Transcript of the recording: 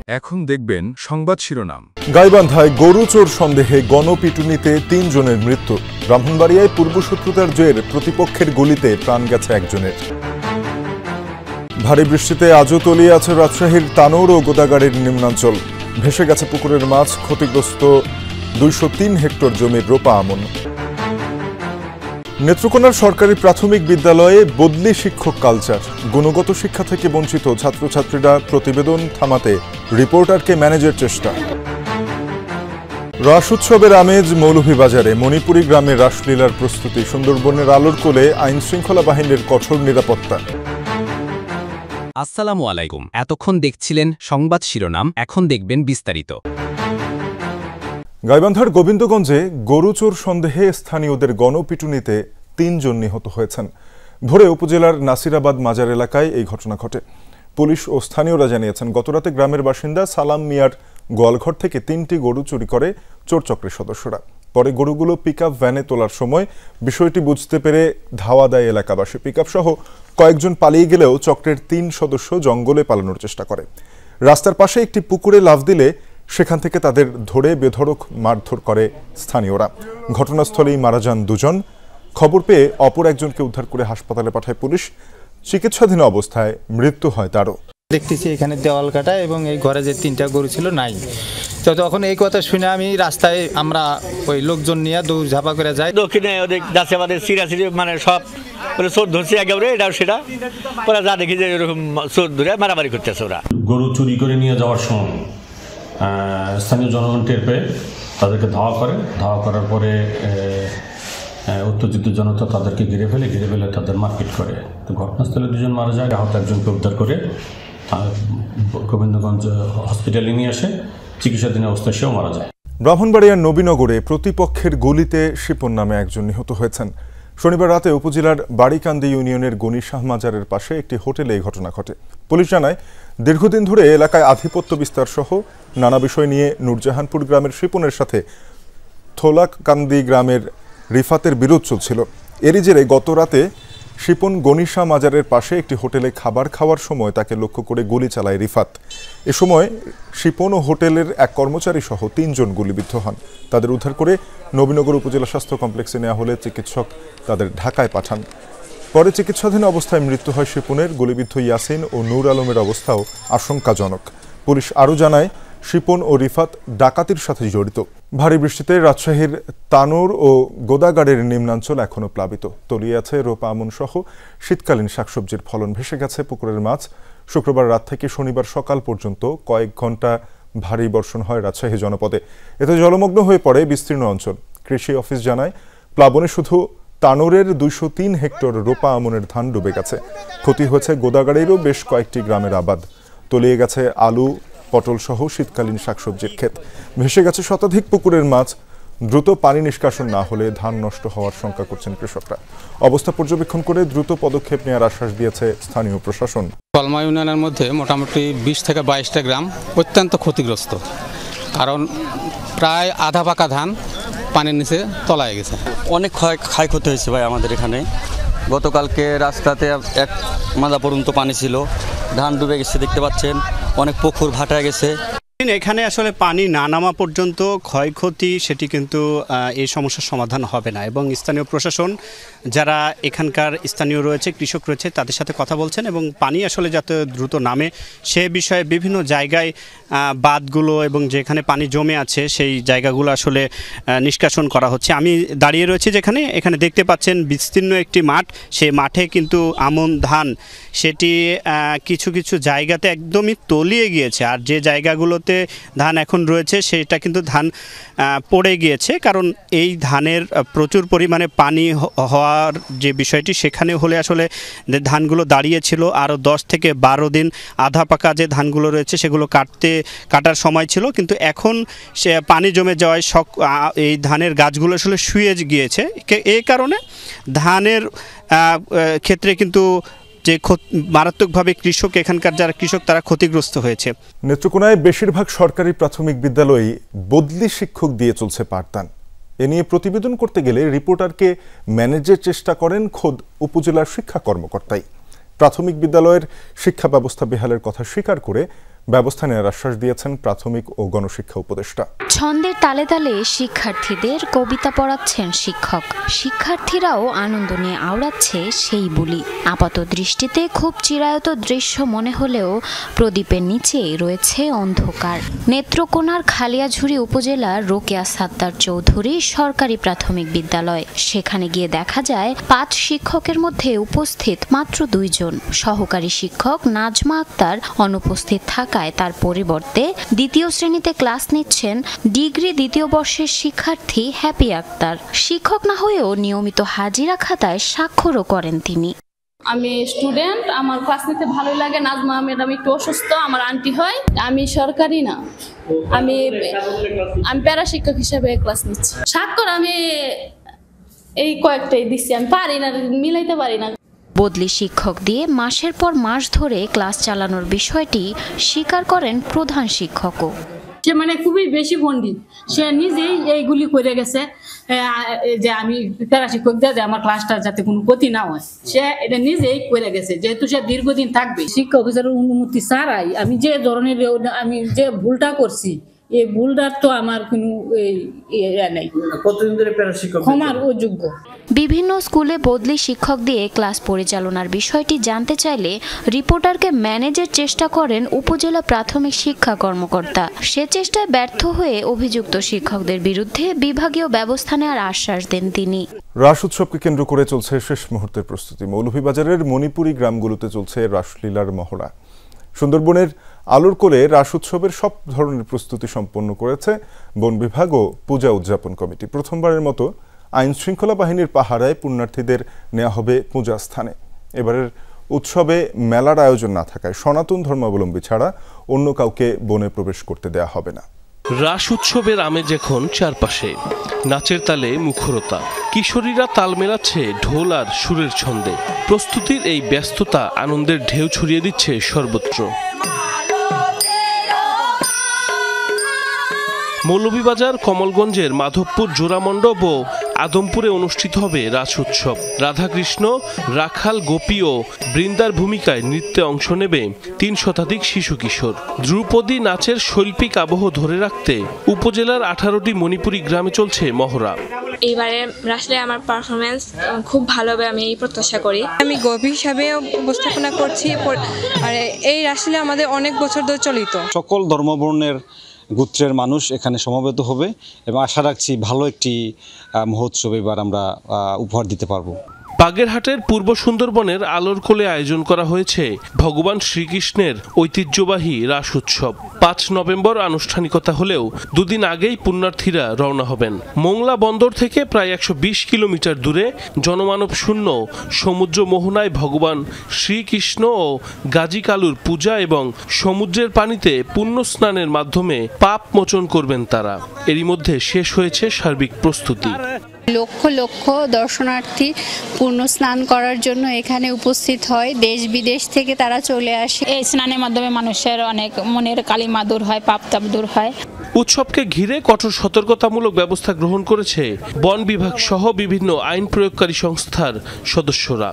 এখন দেখবেন সংবাদ শিরোনাম। গাইবান্ধায় গরু চোর সন্দেহে গণপিটুনিতে ৩ জনের মৃত্যু। ব্রাহ্মণবাড়িয়ায় পূর্বশত্রুতার জের প্রতিপক্ষের গুলিতে প্রাণ গেছে একজনের। ভারী বৃষ্টিতে আজও তলিয়ে আছে রাজশাহীর তানোর ও গোদাগাড়ির নিম্নাঞ্চল। ভেসে গেছে পুকুরের মাছ, ক্ষতিগ্রস্ত ২০৩ হেক্টর জমির রোপা আমন। নেত্রকোনার সরকারি প্রাথমিক বিদ্যালয়ে বদলি শিক্ষক কালচার। গুণগত শিক্ষা থেকে বঞ্চিত ছাত্রছাত্রীরা, প্রতিবেদন থামাতে রিপোর্টারকে ম্যানেজের চেষ্টা। রাস উৎসবের আমেজ মৌলভীবাজারে। মণিপুরী গ্রামের রাসলীলার প্রস্তুতি। সুন্দরবনের আলোর কোলে আইন শৃঙ্খলা বাহিনীর কঠোর নিরাপত্তা। আসসালামু আলাইকুম। এতক্ষণ দেখছিলেন সংবাদ শিরোনাম, এখন দেখবেন বিস্তারিত। গাইবান্ধার গোবিন্দগঞ্জে গরু চোর সন্দেহে স্থানীয়দের গণপিটুনিতে ৩ জন নিহত হয়েছেন। ভোরে উপজেলার নাসিরাবাদ মাজার এলাকায় এই ঘটনা ঘটে। পুলিশ ও স্থানীয়রা জানিয়েছেন, গতরাতে গ্রামের বাসিন্দা সালাম মিয়ার গোয়ালঘর থেকে ৩টি গরু চুরি করে চোরচক্রের সদস্যরা। পরে গরুগুলো পিকআপ ভ্যানে তোলার সময় বিষয়টি বুঝতে পেরে ধাওয়া দেয় এলাকাবাসী। পিকআপ সহ কয়েকজন পালিয়ে গেলেও চক্রের ৩ সদস্য জঙ্গলে পালানোর চেষ্টা করে। রাস্তার পাশে একটি পুকুরে লাফ দিলে সেখান থেকে তাদের ধরে বেধড়ক মারধর করে স্থানীয়রা। ঘটনাস্থলেই মারা যান ২ জন। খবর পেয়ে অপর একজনকে উদ্ধার করে হাসপাতালে পাঠায় পুলিশ। চিকিৎসাধীন অবস্থায় মৃত্যু হয় তারও। দেখতেছি এখানে দেওয়াল কাটা এবং এই ঘরে যে 3টা গরু ছিল নাই। তো তখন এই কথা শুনে আমি রাস্তায় আমরা ওই লোকজন নিয়ে দৌড় ঝাঁপা করে যাই। দক্ষিণে ওদের দাসেবাদের সিরাসিরি মানে সব চোর ধরছে একেবারে, এটাও সেটা ওরা যা দেখি যে এরকম চোর ধরে মারামারি করতেছে। ওরা গরু চুরি করে নিয়ে যাওয়ার সময় স্থানীয় জনগণ টের পেয়ে তাদেরকে ধাওয়া করার পরে উত্তেজিত জনতা তাদেরকে ঘিরে ফেলে তাদের মারপিট করে। তো ঘটনাস্থলে 2 জন মারা যায়। আহত একজনকে উদ্ধার করে গোবিন্দগঞ্জ হসপিটালে নিয়ে আসে। চিকিৎসাধীন অবস্থায় সেও মারা যায়। ব্রাহ্মণবাড়িয়ার নবীনগরে প্রতিপক্ষের গুলিতে শিপন নামে একজন নিহত হয়েছেন। শনিবার রাতে উপজেলার বাড়িকান্দি ইউনিয়নের গনি শাহ মাজারের পাশে একটি হোটেলে এই ঘটনা ঘটে। পুলিশ জানায়, দীর্ঘদিন ধরে এলাকায় আধিপত্য বিস্তার সহ নানা বিষয় নিয়ে নূরজাহানপুর গ্রামের শিপনের সাথে থোলাকান্দি গ্রামের রিফাতের বিরোধ চলছিল। এরই জেরে গত রাতে শিপন গনি শাহ মাজারের পাশে একটি হোটেলে খাবার খাওয়ার সময় তাকে লক্ষ্য করে গুলি চালায় রিফাত। এ সময় শিপন ও হোটেলের এক কর্মচারী সহ 3 জন গুলিবিদ্ধ হন। তাদের উদ্ধার করে নবীনগর উপজেলা স্বাস্থ্য কমপ্লেক্সে নেওয়া হলে চিকিৎসক তাদের ঢাকায় পাঠান। পরে চিকিৎসাধীন অবস্থায় মৃত্যু হয় শিপনের। গুলিবিদ্ধ ইয়াসিন ও নূর আলমের অবস্থাও আশঙ্কাজনক। পুলিশ আরও জানায়, শিপন ও রিফাত ডাকাতির সাথে জড়িত। ভারী বৃষ্টিতে রাজশাহীর তানোর ও গোদাগাড়ির নিম্নাঞ্চল এখনও প্লাবিত। তলিয়ে আছে রোপা আমন সহ শীতকালীন শাকসবজির ফলন। ভেসে গেছে পুকুরের মাছ। শুক্রবার রাত থেকে শনিবার সকাল পর্যন্ত কয়েক ঘন্টা ভারী বর্ষণ হয় রাজশাহী জনপদে। এতে জলমগ্ন হয়ে পড়ে বিস্তীর্ণ অঞ্চল। কৃষি অফিস জানায়, প্লাবনে শুধু তানোরের ২০৩ হেক্টর রোপা আমনের ধান ডুবে গেছে। ক্ষতি হয়েছে গোদাগাড়িরও বেশ কয়েকটি গ্রামের আবাদ। তলিয়ে গেছে আলু, পটল সহ শীতকালীন শাকসবজির ক্ষেত। ভেসে গেছে শতাধিক পুকুরের মাছ। দ্রুত পানি নিষ্কাশন না হলে ধান নষ্ট হওয়ার শঙ্কা করছেন কৃষকরা। অবস্থা পর্যবেক্ষণ করে দ্রুত পদক্ষেপ নেওয়ার আশ্বাস দিয়েছে স্থানীয় প্রশাসন। কলমা ইউনিয়নের মধ্যে মোটামুটি 20 থেকে 22টা গ্রাম অত্যন্ত ক্ষতিগ্রস্ত, কারণ প্রায় আধা পাকা ধান পানির নিচে তলায় গেছে। অনেক ক্ষয়ক্ষতি হয়েছে ভাই আমাদের এখানে। গতকালকে রাস্তাতে 1 মাজা পর্যন্ত পানি ছিল, ধান ডুবে গেছে দেখতে পাচ্ছেন, অনেক পুকুর ভাটায় গেছে। এখানে আসলে পানি না নামা পর্যন্ত ক্ষয়ক্ষতি সেটি কিন্তু এই সমস্যার সমাধান হবে না, এবং স্থানীয় প্রশাসন যারা এখানকার স্থানীয় রয়েছে, কৃষক রয়েছে, তাদের সাথে কথা বলছেন এবং পানি আসলে যাতে দ্রুত নামে সে বিষয়ে বিভিন্ন জায়গায় বাঁধগুলো এবং যেখানে পানি জমে আছে সেই জায়গাগুলো আসলে নিষ্কাশন করা হচ্ছে। আমি দাঁড়িয়ে রয়েছি যেখানে, এখানে দেখতে পাচ্ছেন বিস্তীর্ণ একটি মাঠ। সেই মাঠে কিন্তু আমন ধান সেটি কিছু কিছু জায়গাতে একদমই তলিয়ে গিয়েছে, আর যে জায়গাগুলোতে ধান এখন রয়েছে সেটা কিন্তু ধান পড়ে গিয়েছে, কারণ এই ধানের প্রচুর পরিমাণে পানি হওয়ার যে বিষয়টি সেখানে হলে আসলে ধানগুলো দাঁড়িয়েছিল। আরও 10 থেকে 12 দিন আধা পাকা যে ধানগুলো রয়েছে সেগুলো কাটার সময় ছিল, কিন্তু এখন সে পানি জমে যাওয়ায় এই ধানের গাছগুলো আসলে শুয়ে গিয়েছে। এই কারণে ধানের ক্ষেত্রে কিন্তু যে মারাত্মকভাবে কৃষক, এখানকার যারা কৃষক তারা ক্ষতিগ্রস্ত হয়েছে। নেত্রকোনায় বেশিরভাগ সরকারি প্রাথমিক বিদ্যালয়েই বদলি শিক্ষক দিয়ে চলছে পাঠদান। এ নিয়ে প্রতিবেদন করতে গেলে রিপোর্টারকে ম্যানেজের চেষ্টা করেন খোদ উপজেলার শিক্ষা কর্মকর্তাই। প্রাথমিক বিদ্যালয়ের শিক্ষা ব্যবস্থা বেহালের কথা স্বীকার করে ব্যবস্থা নেওয়ার আশ্বাস দিয়েছেন প্রাথমিক ও গণশিক্ষা উপদেষ্টা। ছন্দের তালে তালে শিক্ষার্থীদের কবিতা পড়াচ্ছেন শিক্ষক, শিক্ষার্থীরাও আনন্দ নিয়ে আওড়াচ্ছে সেই বুলি। আপাত দৃষ্টিতে খুব চিরায়ত দৃশ্য মনে হলেও প্রদীপের নিচে রয়েছে অন্ধকার। নেত্রকোনার খালিয়াঝুড়ি উপজেলার রোকেয়া সাত্তার চৌধুরী সরকারি প্রাথমিক বিদ্যালয়। সেখানে গিয়ে দেখা যায় 5 শিক্ষকের মধ্যে উপস্থিত মাত্র 2 জন। সহকারী শিক্ষক নাজমা আক্তার অনুপস্থিত থাকায় তার পরিবর্তে দ্বিতীয় শ্রেণীতে ক্লাস নিচ্ছেন ডিগ্রি 2য় বর্ষের শিক্ষার্থী হ্যাপি আক্তার। শিক্ষক না হয়েও নিয়মিত হাজিরা খাতায় স্বাক্ষরও করেন তিনি। আমি স্টুডেন্ট, আমার ক্লাস নিতে ভালোই লাগে। নাজমা ম্যাডাম একটু অসুস্থ, আমার আন্টি হয়। আমি সরকারি না, আমি প্যারা শিক্ষক হিসেবে ক্লাস নিচ্ছি। স্বাক্ষর আমি এই কয়েকটাই দিচ্ছি, আমি পারি না, মিলাইতে পারি না। বদলি শিক্ষক দিয়ে মাসের পর মাস ধরে ক্লাস চালানোর বিষয়টি স্বীকার করেন প্রধান শিক্ষকও। সে মানে খুবই বেশি পণ্ডিত, সে নিজেই এইগুলি করে গেছে যে আমি প্যারা শিক্ষক দিয়ে আমার ক্লাসটা যাতে কোনো ক্ষতি না হয়, সে এটা নিজেই করে গেছে। যেহেতু সে দীর্ঘদিন থাকবে, শিক্ষা অফিসারের অনুমতি ছাড়াই আমি যে ধরনের আমি যে ভুলটা করছি, এই ভুলটার তো আমার কোনো নাই। কতদিন ধরে প্যারা শিক্ষক ক্ষমার অযোগ্য। বিভিন্ন স্কুলে বদলি শিক্ষক দিয়ে ক্লাস পরিচালনার বিষয়টি জানতে চাইলে রিপোর্টারকে ম্যানেজের চেষ্টা করেন উপজেলা প্রাথমিক শিক্ষা কর্মকর্তা। সে চেষ্টায় ব্যর্থ হয়ে অভিযুক্ত শিক্ষকদের বিরুদ্ধে বিভাগীয় ব্যবস্থা নেওয়ার আশ্বাস দেন তিনি। রাস উৎসবকে কেন্দ্র করে চলছে শেষ মুহূর্তের প্রস্তুতি। মৌলভীবাজারের মণিপুরি গ্রামগুলোতে চলছে রাসলীলার মহড়া। সুন্দরবনের আলোর কোলে রাস উৎসবের সব ধরনের প্রস্তুতি সম্পন্ন করেছে বন বিভাগ ও পূজা উদযাপন কমিটি। প্রথমবারের মতো আইন শৃঙ্খলা বাহিনীর পাহারায় পুণ্যার্থীদের নেওয়া হবে পূজা স্থানে। এবারের উৎসবে মেলার আয়োজন না থাকায় সনাতন ধর্মাবলম্বী ছাড়া অন্য কাউকে বনে প্রবেশ করতে দেয়া হবে না। রাস উৎসবের আমেজ এখন চারপাশে, নাচের তালে মুখরতা, কিশোরীরা তাল মেলাচ্ছে ঢোল আর সুরের ছন্দে। প্রস্তুতির এই ব্যস্ততা আনন্দের ঢেউ ছড়িয়ে দিচ্ছে সর্বত্র। মৌলভীবাজার কমলগঞ্জের মাধবপুর জোড়ামণ্ডপ ও আদমপুরে অনুষ্ঠিত হবে রাস উৎসব। রাধাকৃষ্ণ, রাখাল, গোপী ও বৃন্দার ভূমিকায় নৃত্যে অংশ নেবে 3 শতাধিক শিশু কিশোর। ধ্রুপদী নাচের শৈল্পিক আবহ ধরে রাখতে উপজেলার 18টি মণিপুরি গ্রামে চলছে মহড়া। এইবারে রাসলে আমার পারফরমেন্স খুব ভালো হবে, আমি এই প্রত্যাশা করি। আমি গোপী হিসাবে উপস্থাপনা করছি, আর এই রাসলে আমাদের অনেক বছর ধরে চলিত। সকল ধর্মবর্ণের গোত্রের মানুষ এখানে সমবেত হবে এবং আশা রাখছি ভালো একটি মহোৎসব এবার আমরা উপহার দিতে পারবো। বাগেরহাটের পূর্ব সুন্দরবনের আলোর কোলে আয়োজন করা হয়েছে ভগবান শ্রীকৃষ্ণের ঐতিহ্যবাহী রাস উৎসব। 5 নভেম্বর আনুষ্ঠানিকতা হলেও 2 দিন আগেই পুণ্যার্থীরা রওনা হবেন। মোংলা বন্দর থেকে প্রায় 120 কিলোমিটার দূরে জনমানব শূন্য সমুদ্র মোহনায় ভগবান শ্রীকৃষ্ণ ও গাজী কালুর পূজা এবং সমুদ্রের পানিতে পুণ্য স্নানের মাধ্যমে পাপ মোচন করবেন তারা। এরই মধ্যে শেষ হয়েছে সার্বিক প্রস্তুতি। লক্ষ লক্ষ দর্শনার্থী পূর্ণ স্নান করার জন্য এখানে উপস্থিত হয়। দেশ বিদেশ থেকে তারা চলে আসে। এই স্নানের মাধ্যমে মানুষের অনেক মনের কালিমা দূর হয়, পাপ তাপ দূর হয়। উৎসবকে ঘিরে কঠোর সতর্কতামূলক ব্যবস্থা গ্রহণ করেছে বন বিভাগ সহ বিভিন্ন আইন প্রয়োগকারী সংস্থার সদস্যরা।